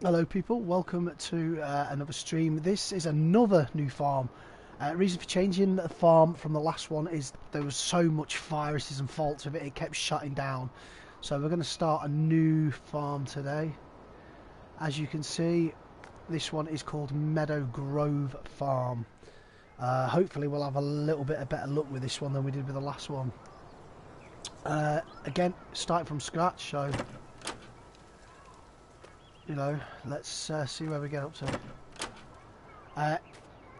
Hello people, welcome to another stream. This is another new farm. Reason for changing the farm from the last one is there was so much viruses and faults with it, it kept shutting down. So we're going to start a new farm today. As you can see, this one is called Meadow Grove Farm. Hopefully we'll have a little bit of better luck with this one than we did with the last one. Again, starting from scratch, so you know, let's see where we get up to.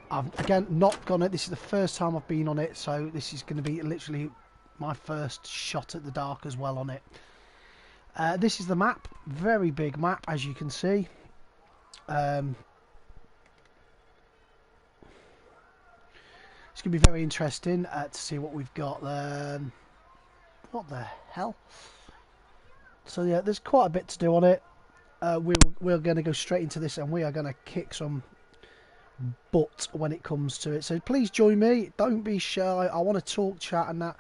I've again not gone it. This is the first time I've been on it, so this is going to be literally my first shot at the dark as well on it. This is the map, very big map as you can see. It's going to be very interesting to see what we've got. What the hell? So yeah, there's quite a bit to do on it. We're going to go straight into this, and we are going to kick some butt when it comes to it. So please join me. Don't be shy. I want to talk, chat, and that.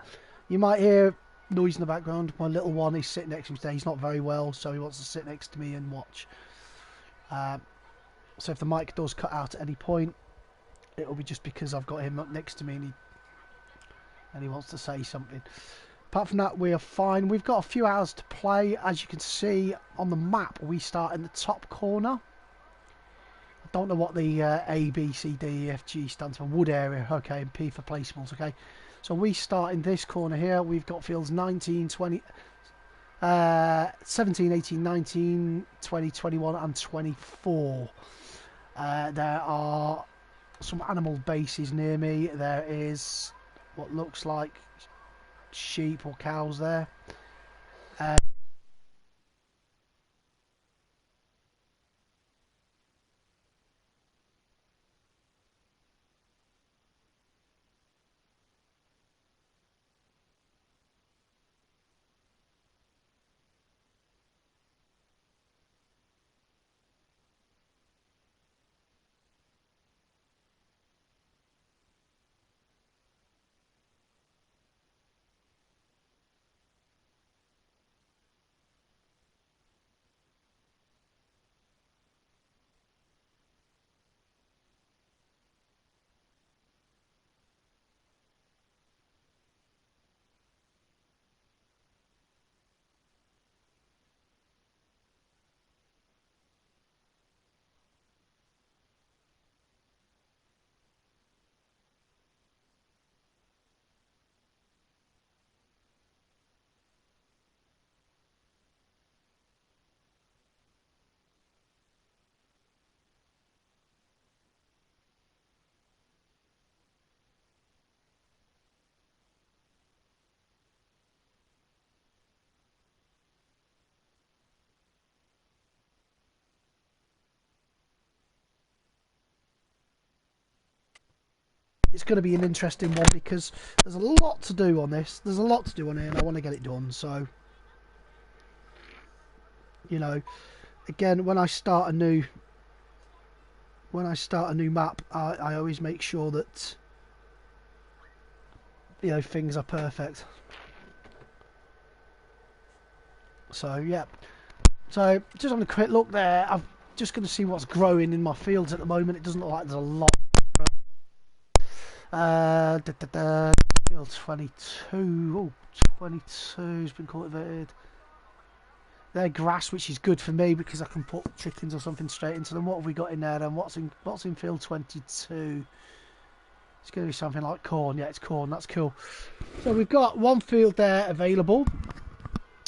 You might hear noise in the background. My little one is sitting next to me today. He's not very well, so he wants to sit next to me and watch. So if the mic does cut out at any point, it'll be just because I've got him up next to me and he wants to say something. Apart from that, we are fine. We've got a few hours to play. As you can see on the map, we start in the top corner. I don't know what the A, B, C, D, E, F, G stands for. Wood area, okay, and P for placeables, okay. So we start in this corner here. We've got fields 19, 20, 17, 18, 19, 20, 21 and 24. There are some animal bases near me. There is what looks like sheep or cows there. It's going to be an interesting one because there's a lot to do on this. There's a lot to do on it, and I want to get it done. So, you know, again, when I start a new map, I always make sure that things are perfect. So yeah. So just having a quick look there. I'm just going to see what's growing in my fields at the moment. It doesn't look like there's a lot. Field 22. Oh, 22 has been cultivated. They're grass, which is good for me because I can put chickens or something straight into them. What have we got in there then? What's in field 22? It's going to be something like corn. Yeah, it's corn. That's cool. So we've got one field there available,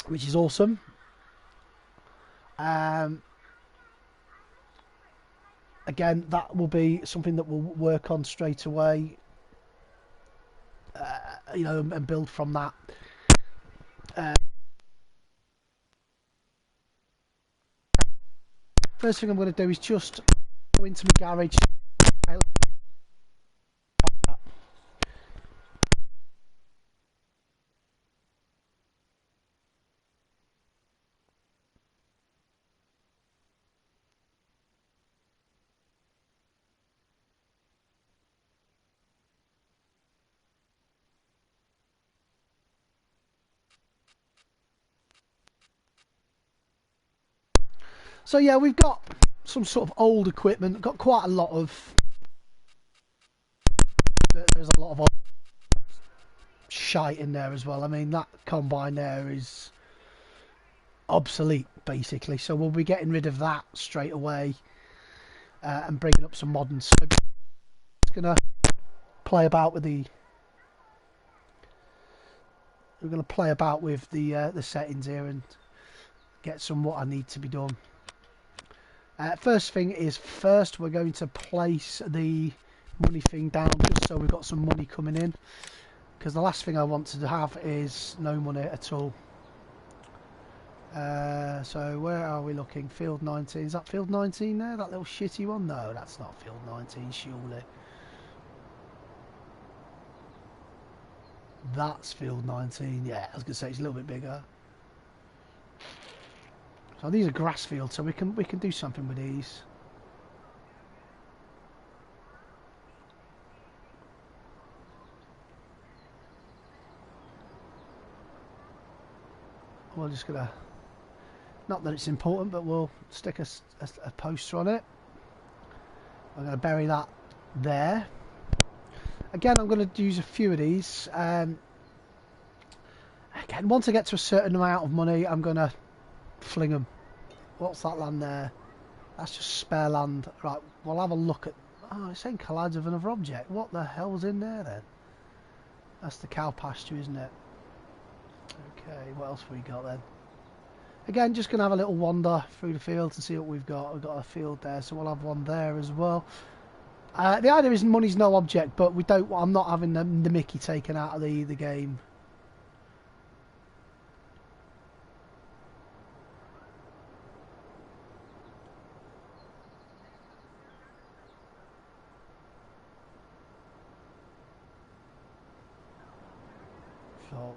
which is awesome. Again, that will be something that we'll work on straight away. And build from that. First thing I'm going to do is just go into my garage. So yeah, we've got some sort of old equipment. Got quite a lot of. There's a lot of old shite in there as well. I mean, that combine there is obsolete basically. So we'll be getting rid of that straight away and bringing up some modern. So it's gonna play about with the. We're gonna play about with the settings here and get some what I need to be done. First thing is first we're going to place the money thing down just so we've got some money coming in, because the last thing I want to have is no money at all. So where are we looking? Field 19. Is that field 19 there? That little shitty one? No, that's not field 19 surely. That's field 19. Yeah, I was going to say it's a little bit bigger. So these are grass fields, so we can do something with these. We're just gonna, not that it's important, but we'll stick a poster on it. I'm gonna bury that there. Again, I'm gonna use a few of these. Again, once I get to a certain amount of money, I'm gonna fling them. What's that land there? That's just spare land. Right, we'll have a look at. Oh, it's saying collides with another object. What the hell's in there then? That's the cow pasture, isn't it? Okay, what else have we got then? Again, just gonna have a little wander through the fields and see what we've got. We've got a field there, so we'll have one there as well. The idea is money's no object, but we don't. I'm not having the Mickey taken out of the game. So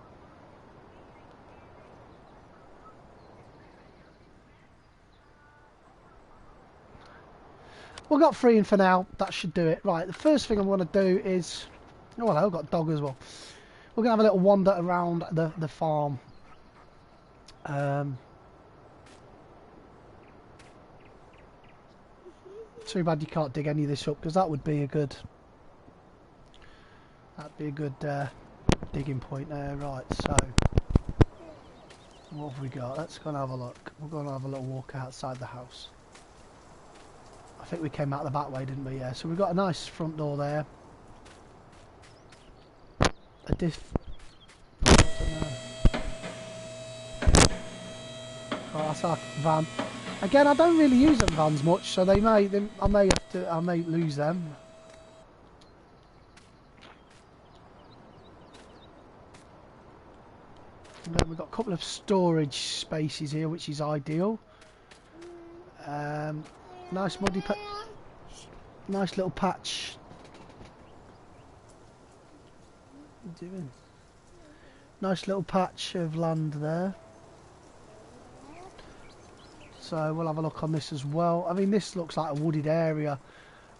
we've got 3 in for now. That should do it. Right, the first thing I'm going to do is... Oh, well, I've got a dog as well. We're going to have a little wander around the farm. Too bad you can't dig any of this up, because that would be a good... That'd be a good digging point there. Right, so... What have we got? Let's go and have a look. We're going to have a little walk outside the house. I think we came out the back way, didn't we? Yeah, so we've got a nice front door there. A oh, that's our van. Again, I don't really use them vans much, so I may lose them. And then we've got a couple of storage spaces here, which is ideal. Nice muddy patch. Nice little patch. What are you doing? Nice little patch of land there. So we'll have a look on this as well. I mean, this looks like a wooded area.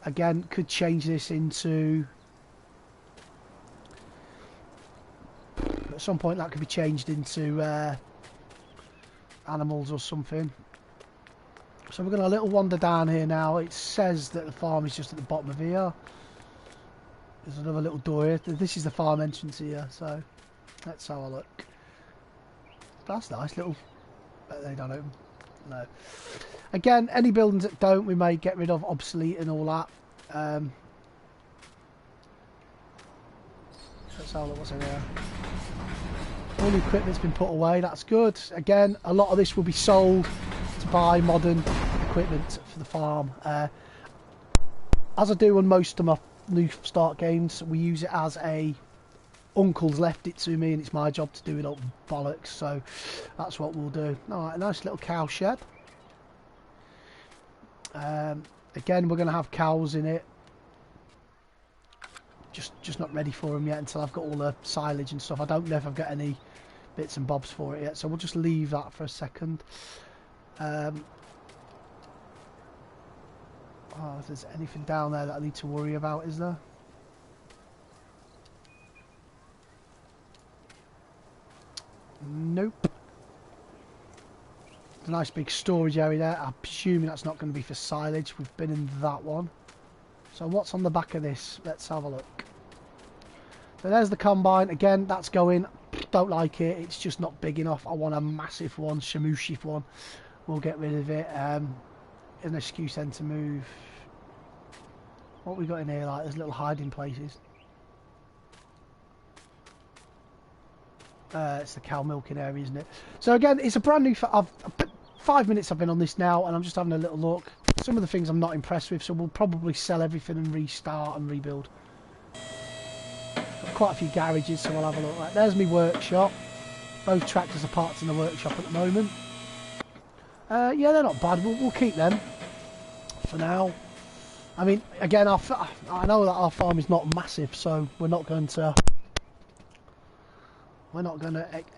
Again, could change this into... At some point that could be changed into animals or something. So we're going to a little wander down here now. It says that the farm is just at the bottom of here. There's another little door here. This is the farm entrance here, so let's have a look. That's nice, little... They don't open. No. Again, any buildings that don't, we may get rid of, obsolete and all that. Let's have a look what's in there. All the equipment's been put away, that's good. Again, a lot of this will be sold to buy modern equipment for the farm. As I do on most of my new start games, we use it as a... Uncle's left it to me and it's my job to do it up bollocks, so that's what we'll do. Alright, a nice little cow shed. Again, we're going to have cows in it. Just not ready for them yet until I've got all the silage and stuff. I don't know if I've got any bits and bobs for it yet, so we'll just leave that for a second. Oh, if there's anything down there that I need to worry about, is there? Nope. a nice big storage area there. I'm presuming that's not going to be for silage. We've been in that one. So what's on the back of this? Let's have a look. So there's the combine. Again, that's going. Don't like it. It's just not big enough. I want a massive one, shamushi one. We'll get rid of it. An excuse then to move. What we got in here? Like, there's little hiding places. It's the cow milking area, isn't it? So again, it's a brand new. 5 minutes I've been on this now, and I'm just having a little look. Some of the things I'm not impressed with, so we'll probably sell everything and restart and rebuild. Got quite a few garages, so we'll have a look. Right, there's my workshop. Both tractors are parked in the workshop at the moment. Yeah, they're not bad. We'll keep them for now. I mean, again, I know that our farm is not massive, so we're not going to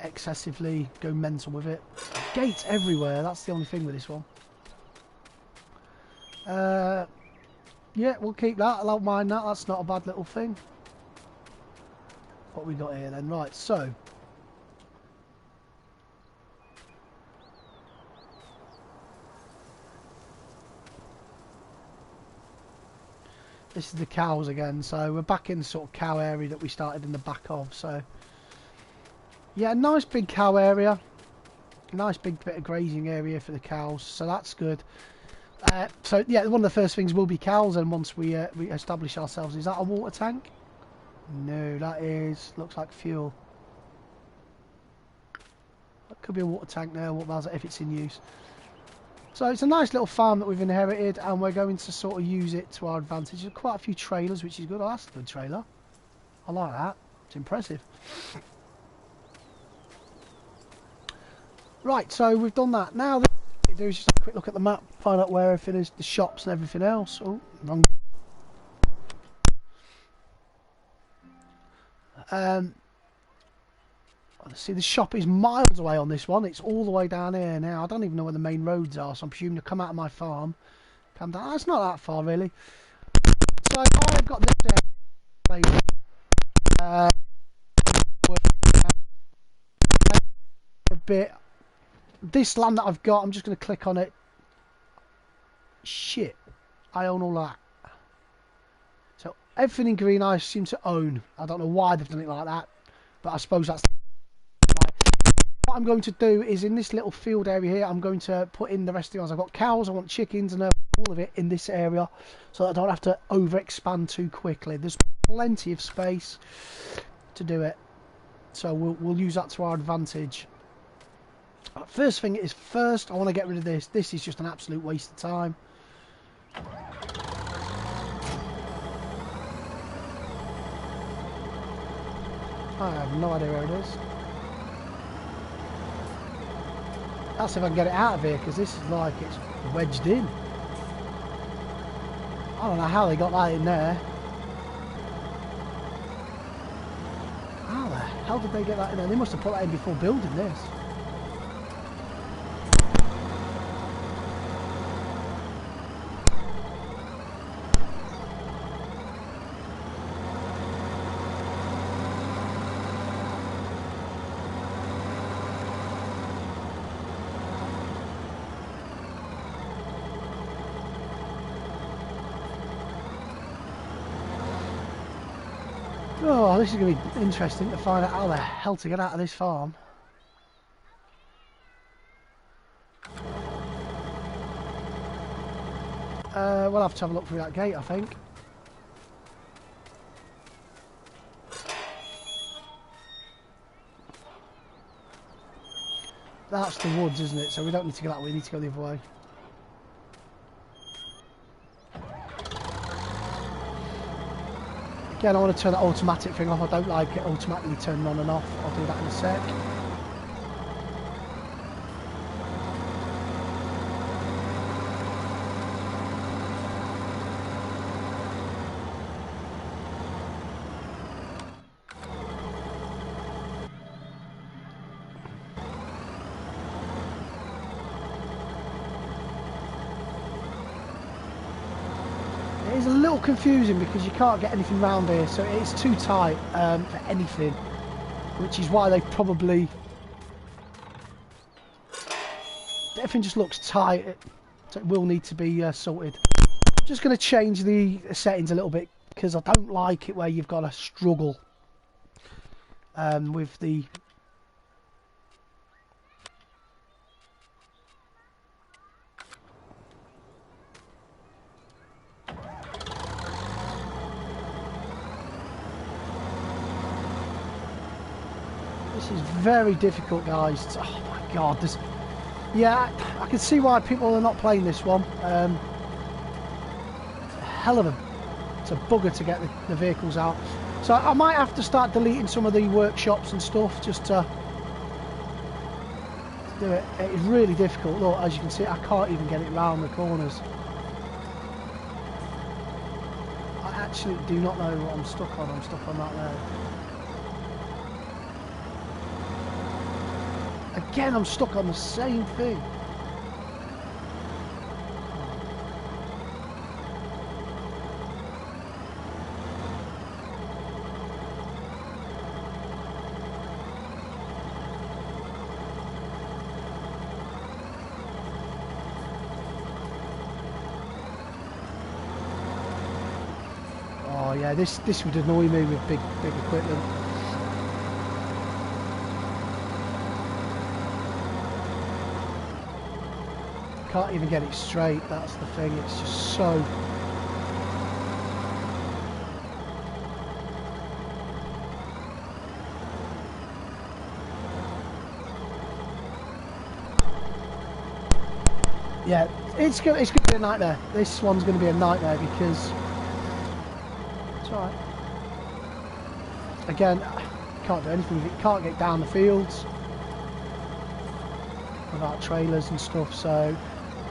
excessively go mental with it. Gates everywhere. That's the only thing with this one. Yeah, we'll keep that. I don't mind that. That's not a bad little thing. What we got here then? Right, so this is the cows again. So we're back in the sort of cow area that we started in the back of. So yeah, nice big cow area. Nice big bit of grazing area for the cows. So that's good. So yeah, one of the first things will be cows, and once we establish ourselves. Is that a water tank? No, that is, looks like fuel. That could be a water tank there, if it's in use. So it's a nice little farm that we've inherited, and we're going to sort of use it to our advantage. There's quite a few trailers, which is good. Oh, that's a good trailer. I like that. It's impressive. Right, so we've done that. Now what we do is just have a quick look at the map, find out where everything is, the shops and everything else. Oh, wrong. See, the shop is miles away on this one. It's all the way down here now. I don't even know where the main roads are, so I'm presuming to come out of my farm, come down. That's not that far, really. So I've got this a bit. This land that I've got, I'm just going to click on it. Shit, I own all that. So everything in green I seem to own. I don't know why they've done it like that, but I suppose that's right. What I'm going to do is in this little field area here, I'm going to put in the rest of the ones. I've got cows, I want chickens, and all of it in this area, so that I don't have to over expand too quickly. There's plenty of space to do it, so we'll use that to our advantage. First thing is first, I want to get rid of this. This is just an absolute waste of time. I have no idea where it is. That's if I can get it out of here, because this is like it's wedged in. I don't know how they got that in there. How the hell did they get that in there? They must have put that in before building this. Oh, this is going to be interesting to find out how the hell to get out of this farm. We'll have to have a look through that gate, I think. That's the woods, isn't it? So we don't need to go that way, we need to go the other way. Again, I want to turn that automatic thing off. I don't like it automatically turning on and off. I'll do that in a sec. It is a little confusing because you can't get anything round here, so it's too tight for anything, which is why they probably everything just looks tight. So it will need to be sorted. Just going to change the settings a little bit because I don't like it where you've got to struggle with the. This is very difficult, guys. Oh my god, this. Yeah, I can see why people are not playing this one. It's a hell of a, it's a bugger to get the vehicles out. So I might have to start deleting some of the workshops and stuff just to do it. It is really difficult. Look, as you can see, I can't even get it round the corners. I actually do not know what I'm stuck on. I'm stuck on that there. Again, I'm stuck on the same thing. Oh yeah, this would annoy me with big equipment. Can't even get it straight, that's the thing. It's just so. Yeah, it's gonna be a nightmare. This one's gonna be a nightmare because it's alright. Again, can't do anything. You can't get down the fields without trailers and stuff. So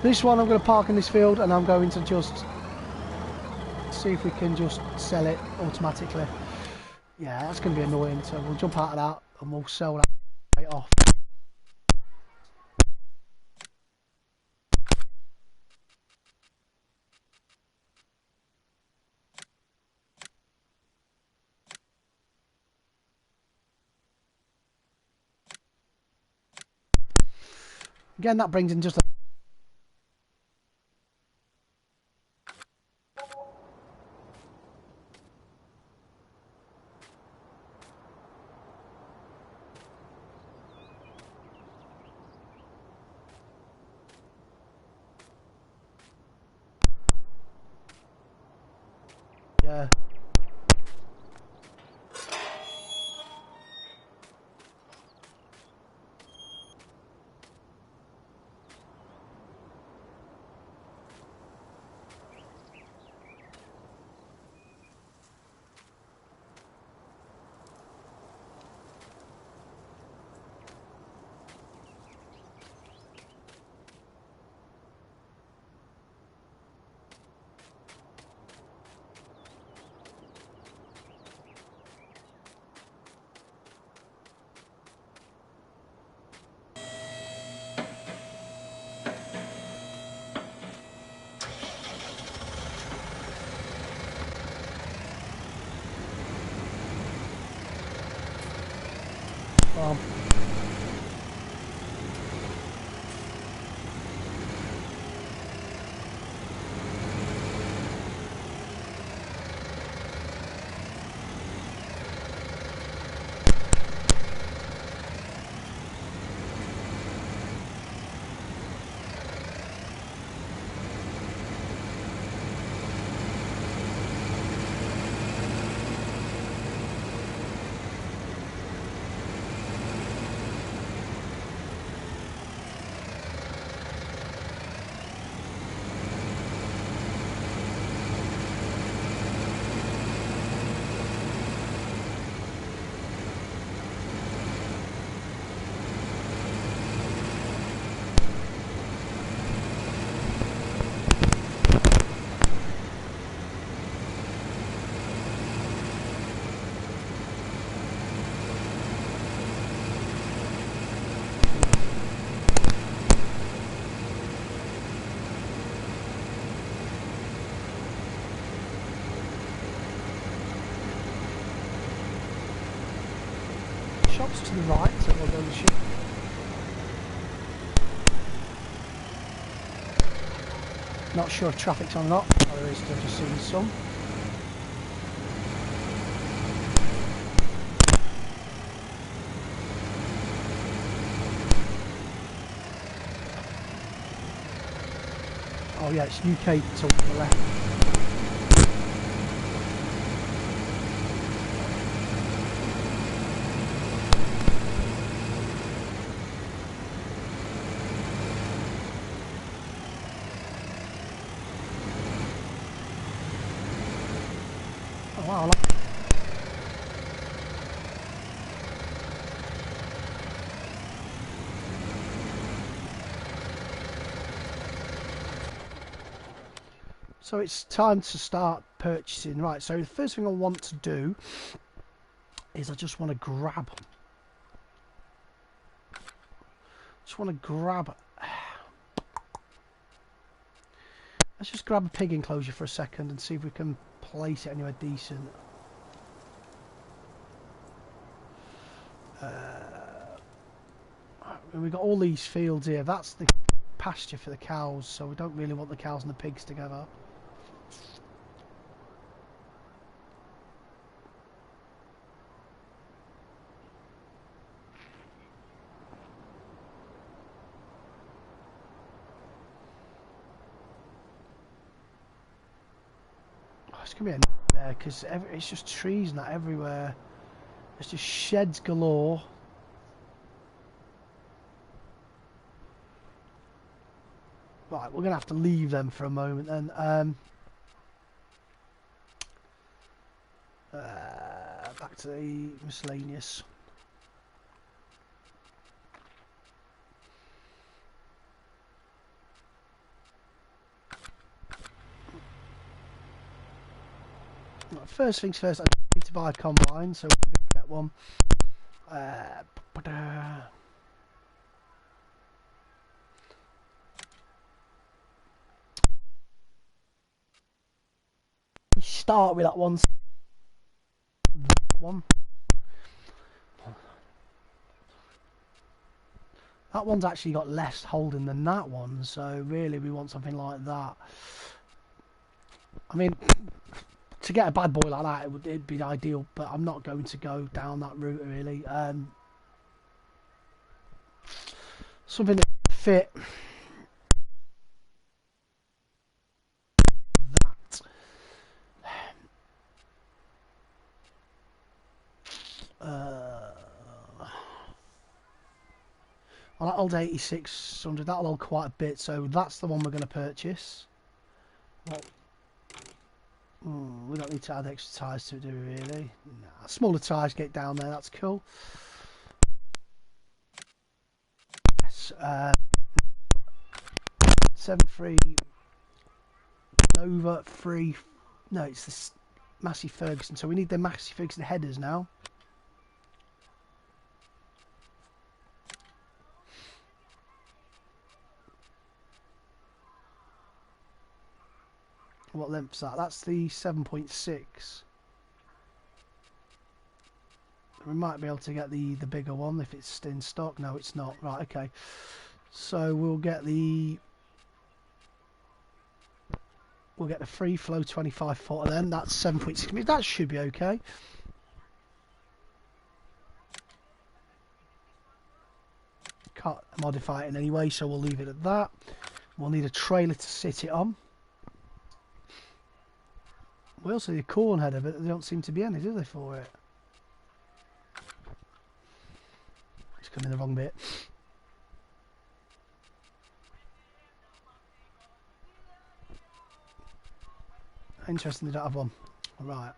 this one I'm going to park in this field and I'm going to just see if we can just sell it automatically. Yeah, that's going to be annoying. So we'll jump out of that and we'll sell that straight off. Again, that brings in just a. Yeah. Shops to the right, so we'll go and shoot. Not sure if traffic's on or not. Oh, there is, I've just seen some. Oh yeah, it's UK to the left. Oh wow, I like it. So it's time to start purchasing. Right, so the first thing I want to do is I just want to grab. Let's just grab a pig enclosure for a second and see if we can place it anywhere decent. We've got all these fields here. That's the pasture for the cows, so we don't really want the cows and the pigs together. Oh, it's going to be a nightmare because it's just trees and that everywhere. It's just sheds galore. Right, we're going to have to leave them for a moment then. Back to the miscellaneous. Right, first things first, I need to buy a combine, so we're going to get one. Start with that one. That one's actually got less holding than that one, so really we want something like that. I mean, to get a bad boy like that, it'd be ideal, but I'm not going to go down that route really. Something that fit that. Well, that old 8600, that'll hold quite a bit, so that's the one we're going to purchase. Well, we don't need to add extra tyres to it, do we really? Nah, smaller tyres get down there, that's cool. Yes, 7.3 Nova 3. No, it's this Massey Ferguson, so we need the Massey Ferguson headers now. What length's that? That's the 7.6. We might be able to get the bigger one if it's in stock. No, it's not. Right, okay. So we'll get the free flow 25 footer then. That's 7.6 meters. That should be okay. Can't modify it in any way, so we'll leave it at that. We'll need a trailer to sit it on. We also need a corn header, but there don't seem to be any, do they, for it? It's coming the wrong bit. Interesting, they don't have one. Right.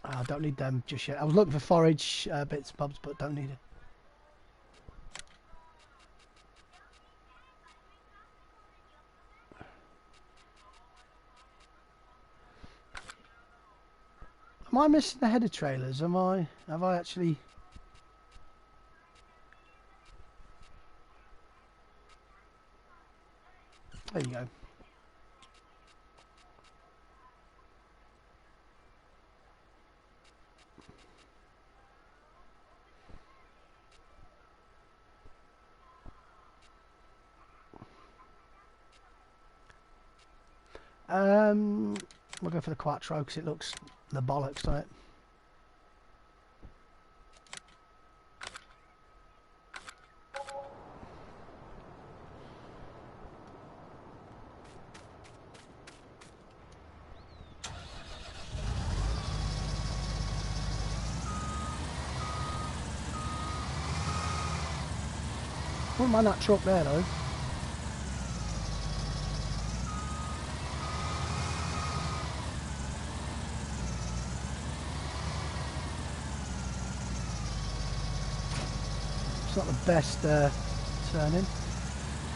I don't need them just yet. I was looking for forage bits and bobs, but don't need it. Am I missing the header trailers? Have I actually? There you go. We'll go for the Quattro because it looks the bollocks, doesn't it? Wouldn't mind that truck there though. It's not the best turning.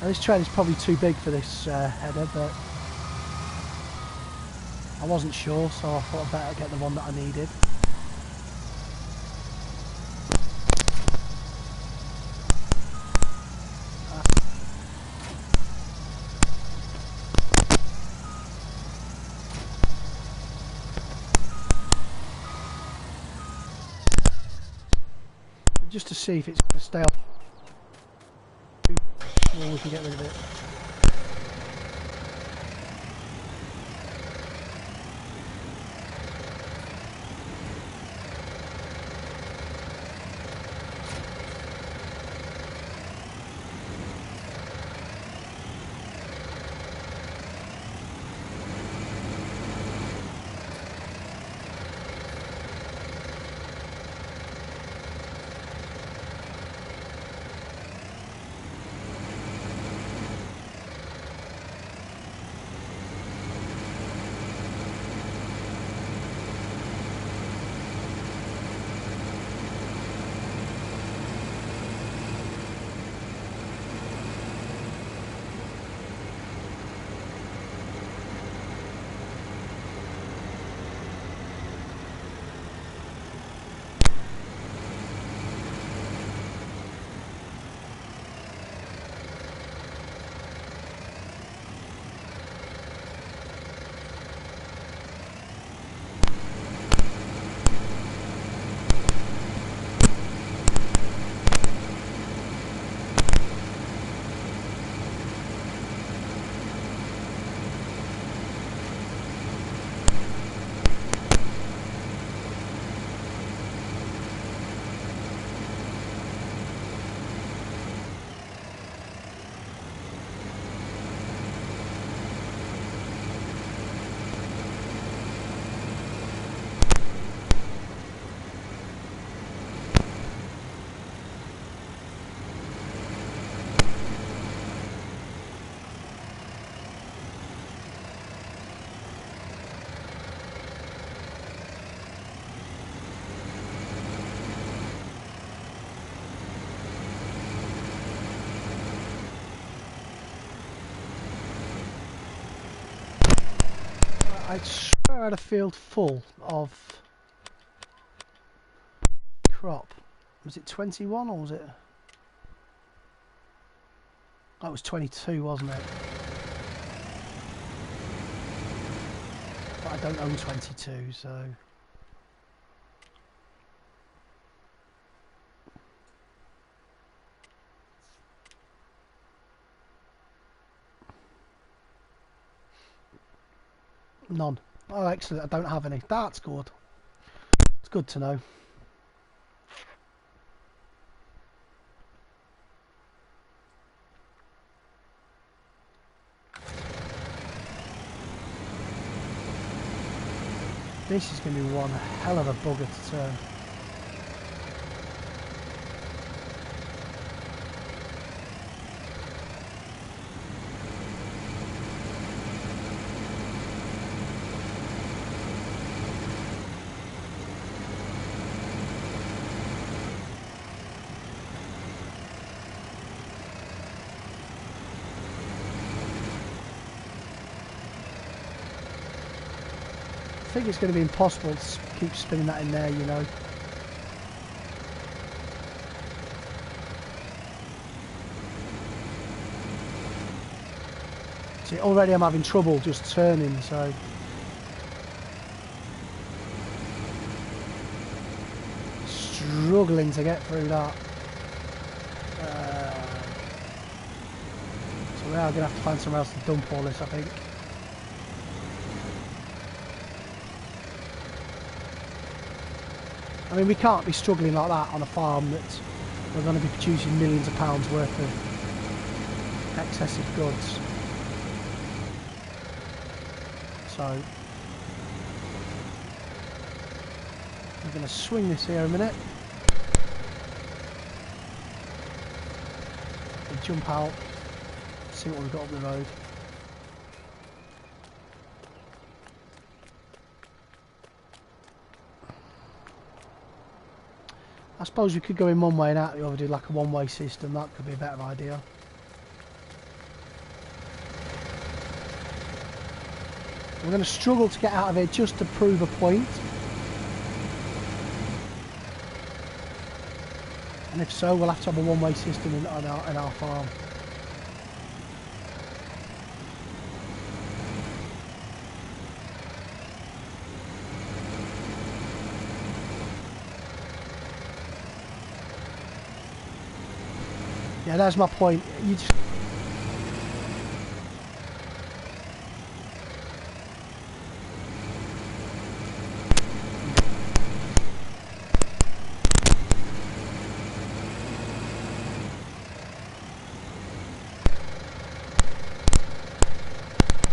Now, this train is probably too big for this header, but I wasn't sure, so I thought I'd better get the one that I needed. Just to see if it's going to stay off. Well, we can get rid of it. I swear I had a field full of crop. Was it 21 or was it? That was 22, wasn't it? But I don't own 22, so... None. Oh, excellent. I don't have any. That's good. It's good to know. This is going to be one hell of a bugger to turn. I think it's going to be impossible to keep spinning that in there, you know. See, already I'm having trouble just turning, so... Struggling to get through that. So we are going to have to find somewhere else to dump all this, I think. I mean, we can't be struggling like that on a farm that we're going to be producing millions of pounds worth of excessive goods. So we're going to swing this here a minute. We jump out, see what we've got up the road. I suppose we could go in one way and out the other, do like a one-way system. That could be a better idea. We're going to struggle to get out of here just to prove a point. And if so, we'll have to have a one-way system in our farm. Yeah, that's my point. You just...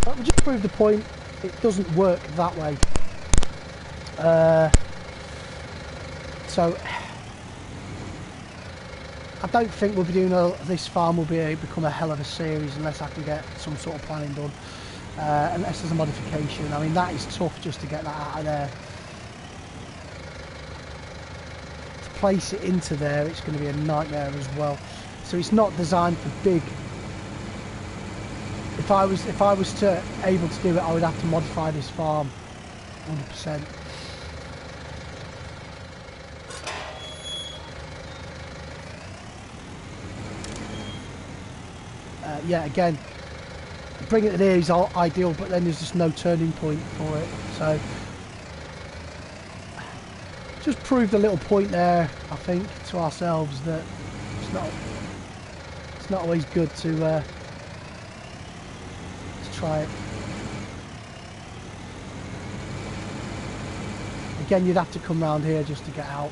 But we just proved the point. It doesn't work that way. So I don't think we'll be doing this farm will become a hell of a series unless I can get some sort of planning done. Unless there's a modification. I mean, that is tough just to get that out of there. To place it into there, it's going to be a nightmare as well. So it's not designed for big. If I was to able to do it, I would have to modify this farm 100%. Yeah, again, bringing it there is ideal, but then there's just no turning point for it. So just proved a little point there, I think, to ourselves that it's not always good to try it. Again, you'd have to come round here just to get out,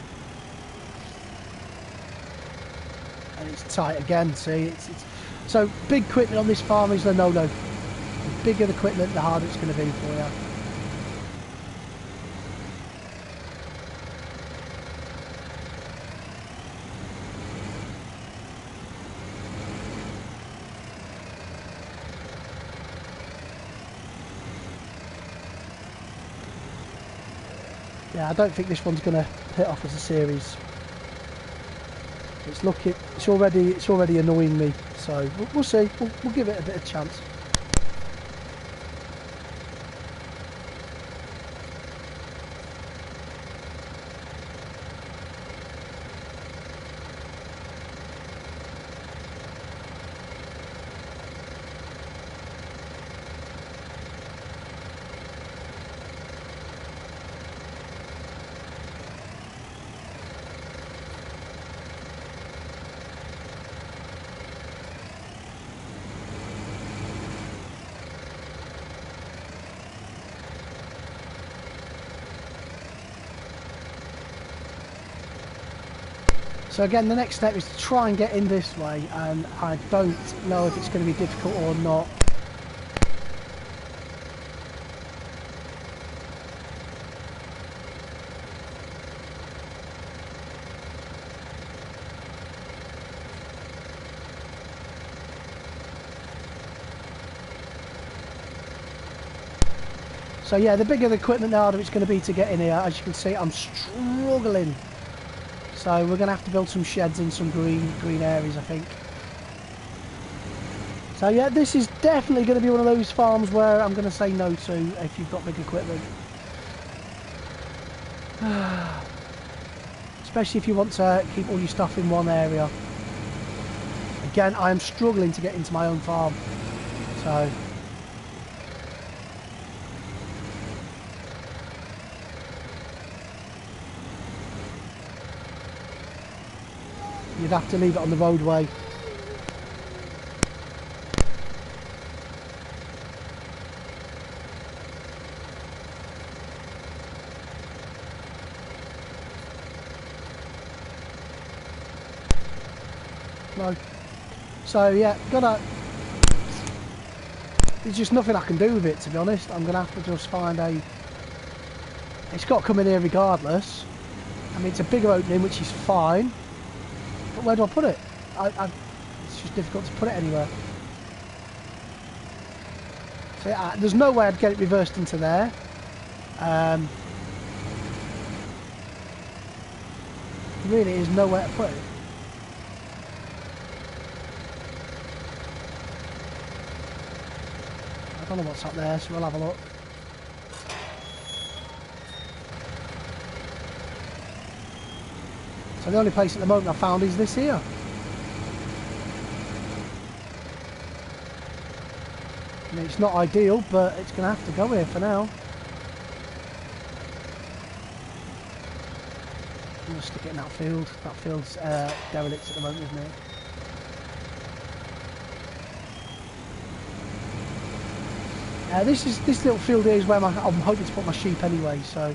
and it's tight again. See, it's so big equipment on this farm is a no-no. The bigger the equipment, the harder it's going to be for you. Yeah, I don't think this one's going to hit off as a series. It's already annoying me, so we'll see. We'll give it a bit of chance. So again, the next step is to try and get in this way, and I don't know if it's going to be difficult or not. So yeah, the bigger the equipment, the harder it's going to be to get in here. As you can see, I'm struggling. So we're going to have to build some sheds in some green areas, I think. So yeah, this is definitely going to be one of those farms where I'm going to say no to if you've got big equipment. Especially if you want to keep all your stuff in one area. Again, I am struggling to get into my own farm. So You'd have to leave it on the roadway. No. So yeah, there's just nothing I can do with it, to be honest. I'm gonna have to just find a. It's got to come in here regardless. I mean, it's a bigger opening, which is fine. But where do I put it? It's just difficult to put it anywhere. So there's no way I'd get it reversed into there. Really is nowhere to put it. I don't know what's up there, so we'll have a look. So the only place at the moment I've found is this here. I mean, it's not ideal, but it's going to have to go here for now. I'm going to stick it in that field. That field's derelict at the moment, isn't it? This little field here is where I'm hoping to put my sheep anyway, so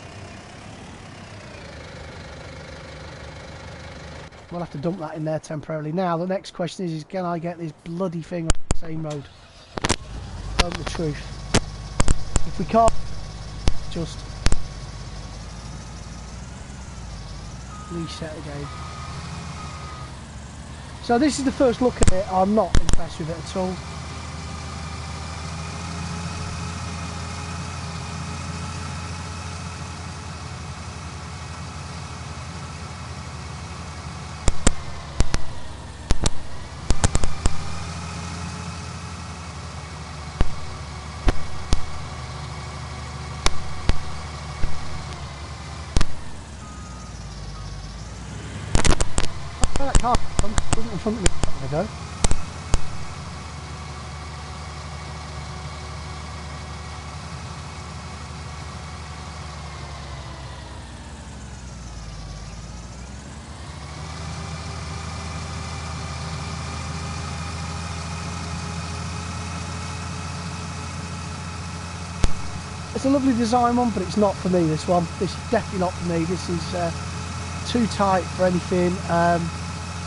we'll have to dump that in there temporarily. Now the next question is can I get this bloody thing on the same road? Tell the truth. If we can't, just reset the game. So this is the first look at it. I'm not impressed with it at all. That car wasn't in front of me a second ago. It's a lovely design one, but it's not for me, this one. This is definitely not for me. This is too tight for anything.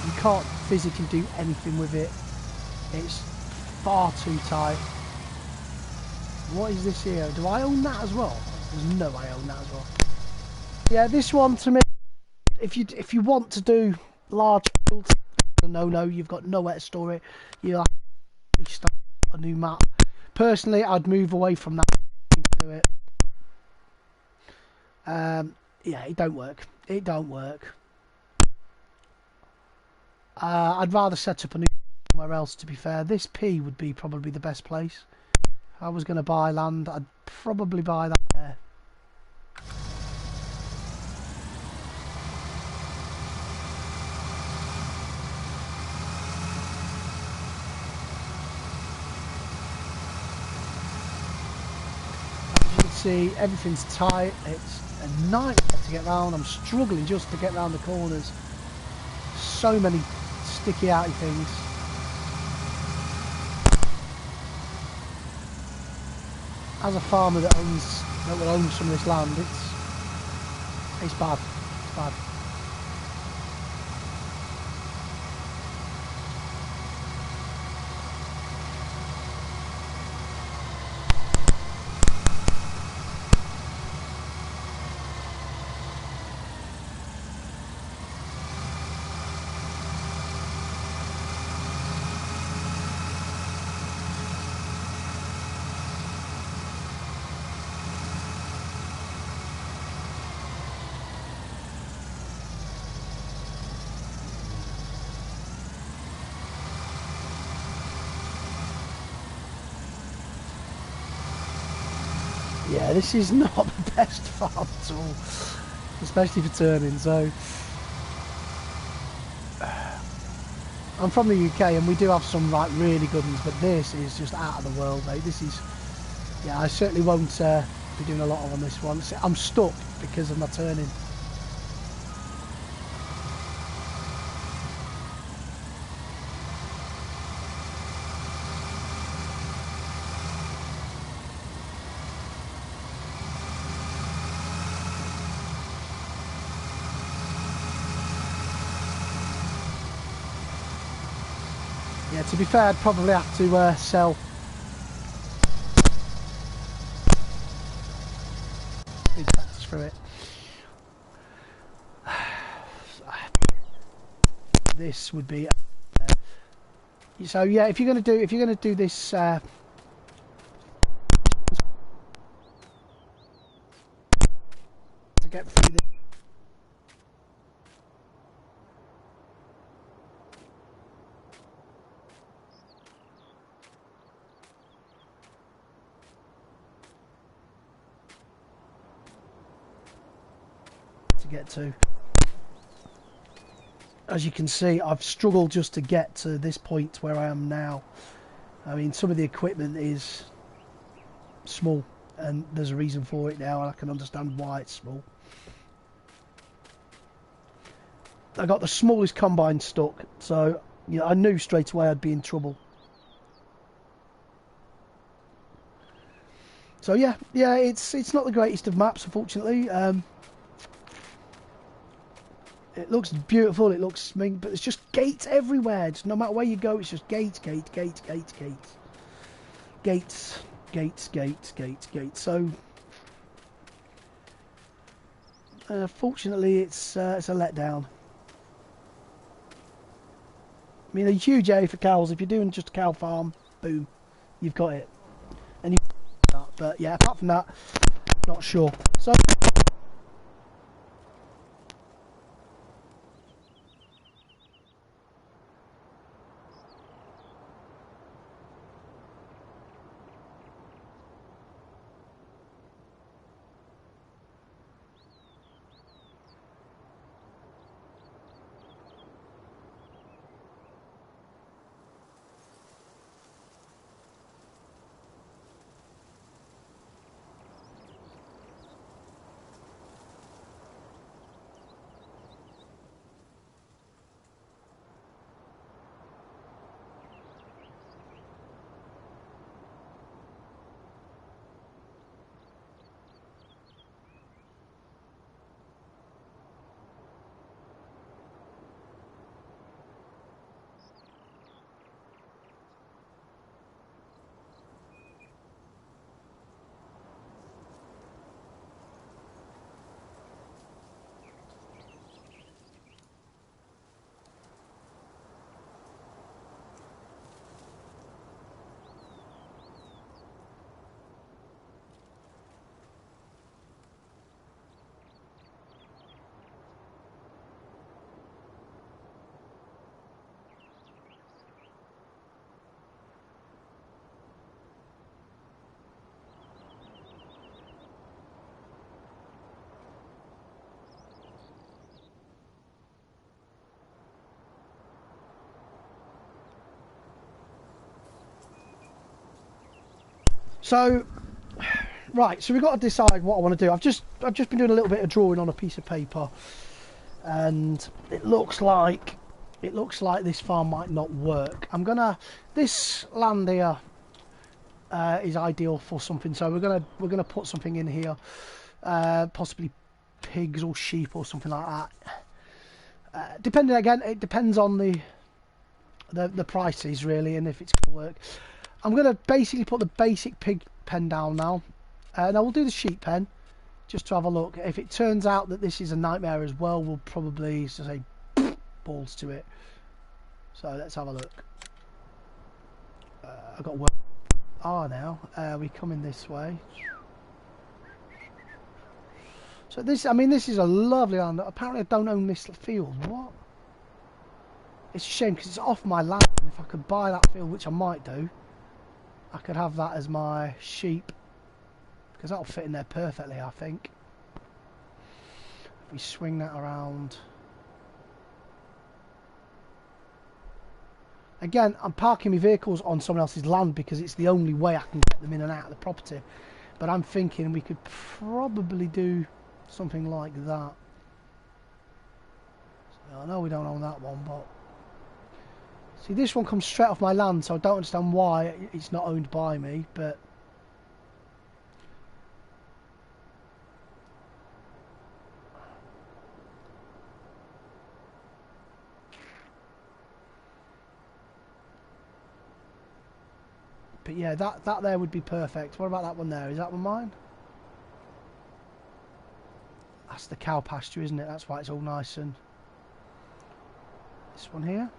You can't physically do anything with it. It's far too tight. What is this here? Do I own that as well? There's no way I own that as well. Yeah, this one to me, if you want to do large fields, no, you've got nowhere to store it. You'll have to start a new map. Personally, I'd move away from that to it. Yeah, it don't work. It don't work. I'd rather set up a new somewhere else, to be fair. This P would be probably the best place. If I was going to buy land, I'd probably buy that there. As you can see, everything's tight. It's a nightmare to get round. I'm struggling just to get round the corners. So many sticky outy things. As a farmer that will own some of this land, it's bad. It's bad. Yeah, this is not the best farm at all, especially for turning. So I'm from the UK and we do have some really good ones, but this is just out of the world, mate. This is, yeah, I certainly won't be doing a lot on this one. I'm stuck because of my turning. Yeah, to be fair, I'd probably have to sell big factors through it. This would be so yeah. If you're gonna do this, to get through to get to. As you can see, I've struggled just to get to this point where I am now. I mean, some of the equipment is small, and there's a reason for it now, and I can understand why it's small. I got the smallest combine stuck, so you know, I knew straight away I'd be in trouble. So yeah, it's not the greatest of maps, unfortunately. It looks beautiful, it looks, I mean, but there's just gates everywhere. Just no matter where you go, it's just gates, gates, gates, gates, gates. Gates, gates, gates, gates, gates. So, fortunately, it's a letdown. I mean, a huge area for cows. If you're doing just a cow farm, boom, you've got it. And you that. But yeah, apart from that, not sure. So. So, right, so we've got to decide what I want to do. I've just been doing a little bit of drawing on a piece of paper, and it looks like this farm might not work. This land here is ideal for something, so we're gonna put something in here, possibly pigs or sheep or something like that. Depending again, it depends on the prices really, and if it's gonna work. I'm going to basically put the basic pig pen down now. Now we'll do the sheep pen, just to have a look. If it turns out that this is a nightmare as well, we'll probably say balls to it. So let's have a look. I've got where now. We come in this way. So this, I mean, this is a lovely land. Apparently I don't own this field. What? It's a shame because it's off my land. If I could buy that field, which I might do, I could have that as my sheep, because that'll fit in there perfectly, I think. If we swing that around. Again, I'm parking my vehicles on someone else's land because it's the only way I can get them in and out of the property. But I'm thinking we could probably do something like that. So I know we don't own that one, but... See, this one comes straight off my land, so I don't understand why it's not owned by me, but... yeah, that there would be perfect. What about that one there? Is that one mine? That's the cow pasture, isn't it? That's why it's all nice. And this one here.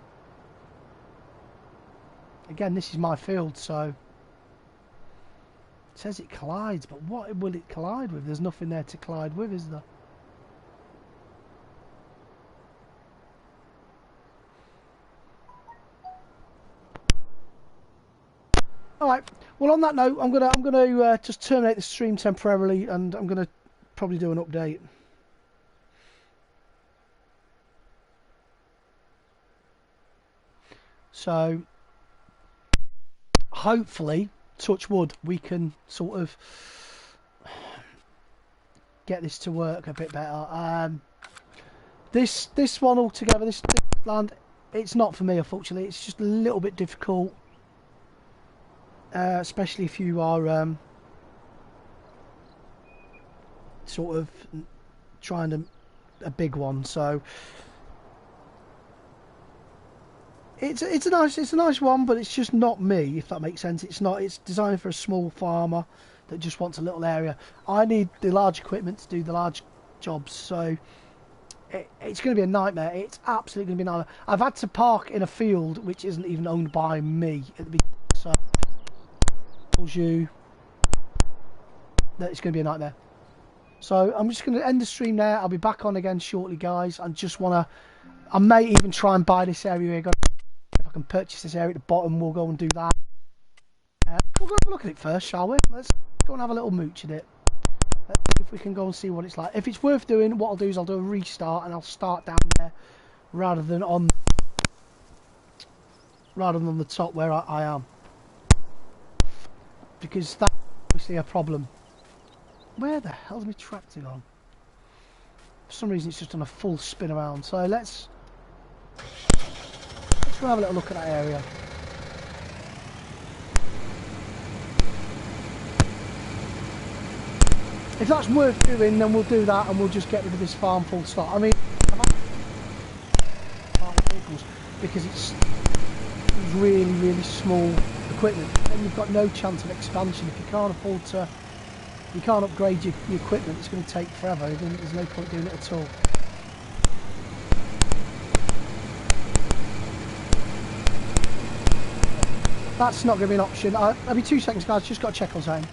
Again, this is my field, so it says it collides, but what will it collide with? There's nothing there to collide with, is there? All right. Well, on that note, I'm gonna just terminate the stream temporarily, and I'm gonna probably do an update. So hopefully, touch wood, we can sort of get this to work a bit better. This one altogether, this land, it's not for me, unfortunately. It's just a little bit difficult, especially if you are sort of trying a big one. So it's a nice one, but it's just not me, if that makes sense. It's designed for a small farmer that just wants a little area. I need the large equipment to do the large jobs, so it's going to be a nightmare. It's absolutely going to be a nightmare. I've had to park in a field which isn't even owned by me at the beginning, so it tells you that it's going to be a nightmare. So I'm just going to end the stream there. I'll be back on again shortly, guys. I may even try and buy this area here. If I can purchase this area at the bottom, we'll go and do that. We'll go have a look at it first, shall we? Let's go and have a little mooch at it. Let's see if we can go and see what it's like. If it's worth doing, what I'll do is I'll do a restart, and I'll start down there rather than on the top where I am, because that's obviously a problem. Where the hell's my tractor gone? For some reason it's just on a full spin around. So let's go have a little look at that area. If that's worth doing, then we'll do that, and we'll just get rid of this farm full stop. I mean, vehicles, because it's really, really small equipment, and you've got no chance of expansion. If you can't afford to, you can't upgrade your equipment, it's going to take forever. There's no point doing it at all. That's not going to be an option. I'll be 2 seconds, guys. Just got to check on something.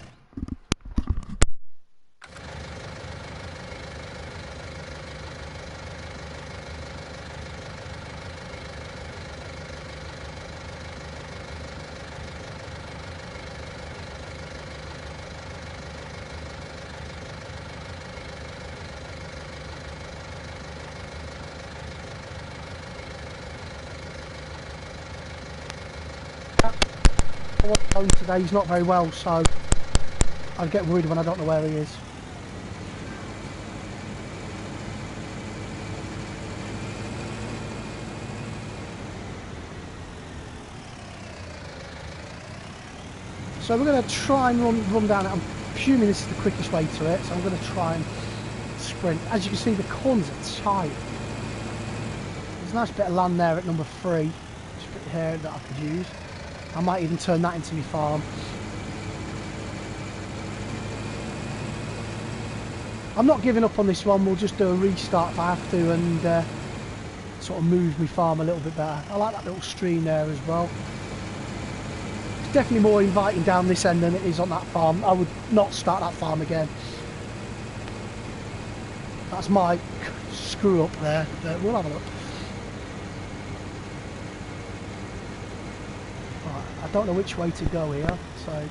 Today he's not very well, so I get worried when I don't know where he is. So we're going to try and run down it. I'm assuming this is the quickest way to it, so I'm going to try and sprint. As you can see, the corners are tight. There's a nice bit of land there at number 3, just a bit here that I could use. I might even turn that into my farm. I'm not giving up on this one. We'll just do a restart if I have to, and sort of move my farm a little bit better. I like that little stream there as well. It's definitely more inviting down this end than it is on that farm. I would not start that farm again. That's my screw up there, but we'll have a look. I don't know which way to go here, so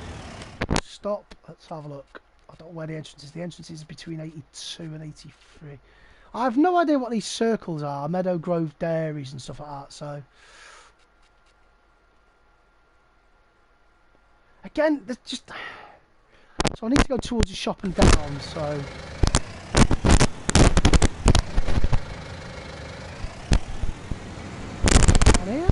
stop, let's have a look. I don't know where the entrance is. The entrance is between 82 and 83. I have no idea what these circles are, Meadow Grove Dairies and stuff like that, so... Again, there's just... So I need to go towards the shop and down, so... Down here?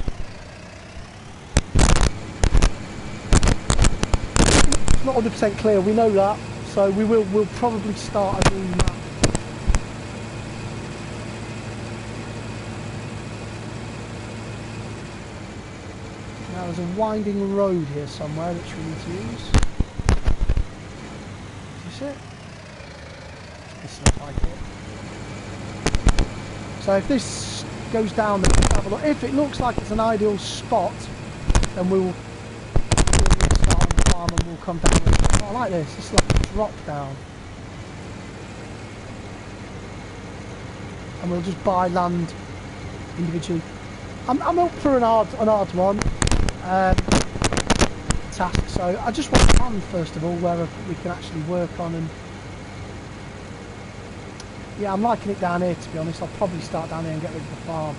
Not 100% clear, we know that, so we'll probably start a new map. Now there's a winding road here somewhere which we need to use. Is this it? This looks like it. So if this goes down, then we'll have a look. If it looks like it's an ideal spot, then we'll start on the farm and we'll come down with it. Oh, I like this. It's like a drop down. And we'll just buy land individually. I'm up for an hard one task, so I just want land first of all where we can actually work on. And yeah, I'm liking it down here, to be honest. I'll probably start down here and get rid of the farm.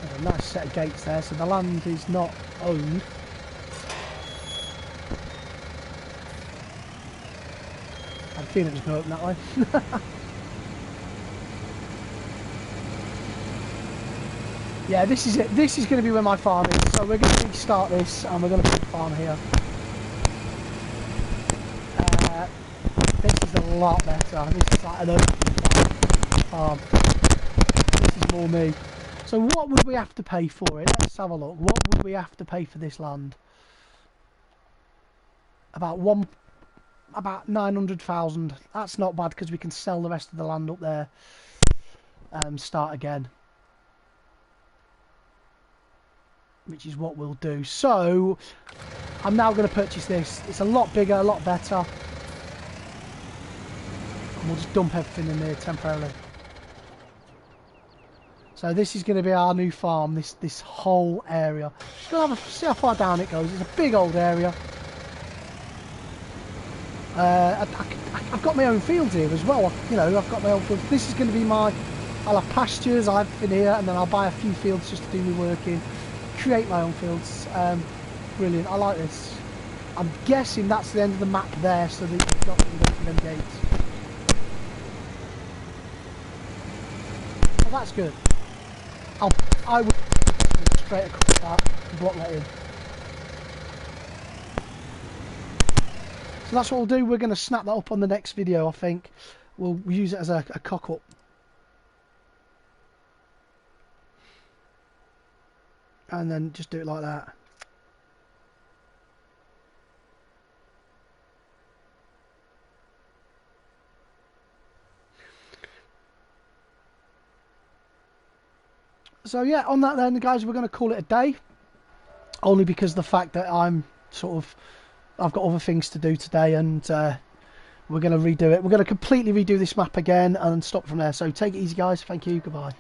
There's a nice set of gates there, so the land is not owned. I had a feeling it was going to open that way. Yeah, this is it. This is going to be where my farm is. So we're going to restart this and we're going to put the farm here. This is a lot better. This is like an open farm. This is more me. So what would we have to pay for it? Let's have a look. What would we have to pay for this land? About 900,000. That's not bad because we can sell the rest of the land up there and start again, which is what we'll do. So I'm now going to purchase this. It's a lot bigger, a lot better, and we'll just dump everything in there temporarily. So this is going to be our new farm, this whole area. Just going to see how far down it goes. It's a big old area. I've got my own fields here as well. You know, I've got my own fields. This is going to be my, I'll have pastures, I'll have everything here, and then I'll buy a few fields just to do my work in. Create my own fields. Brilliant. I like this. I'm guessing that's the end of the map there, so that you've not going to go through them gates. Oh, that's good. I would straight across that and block that in. So that's what we'll do. We're going to snap that up on the next video, I think. We'll use it as a cock-up. And then just do it like that. So yeah, on that then, guys, we're going to call it a day. Only because the fact that I've got other things to do today, and we're going to redo it. We're going to completely redo this map again and stop from there. So take it easy, guys. Thank you. Goodbye.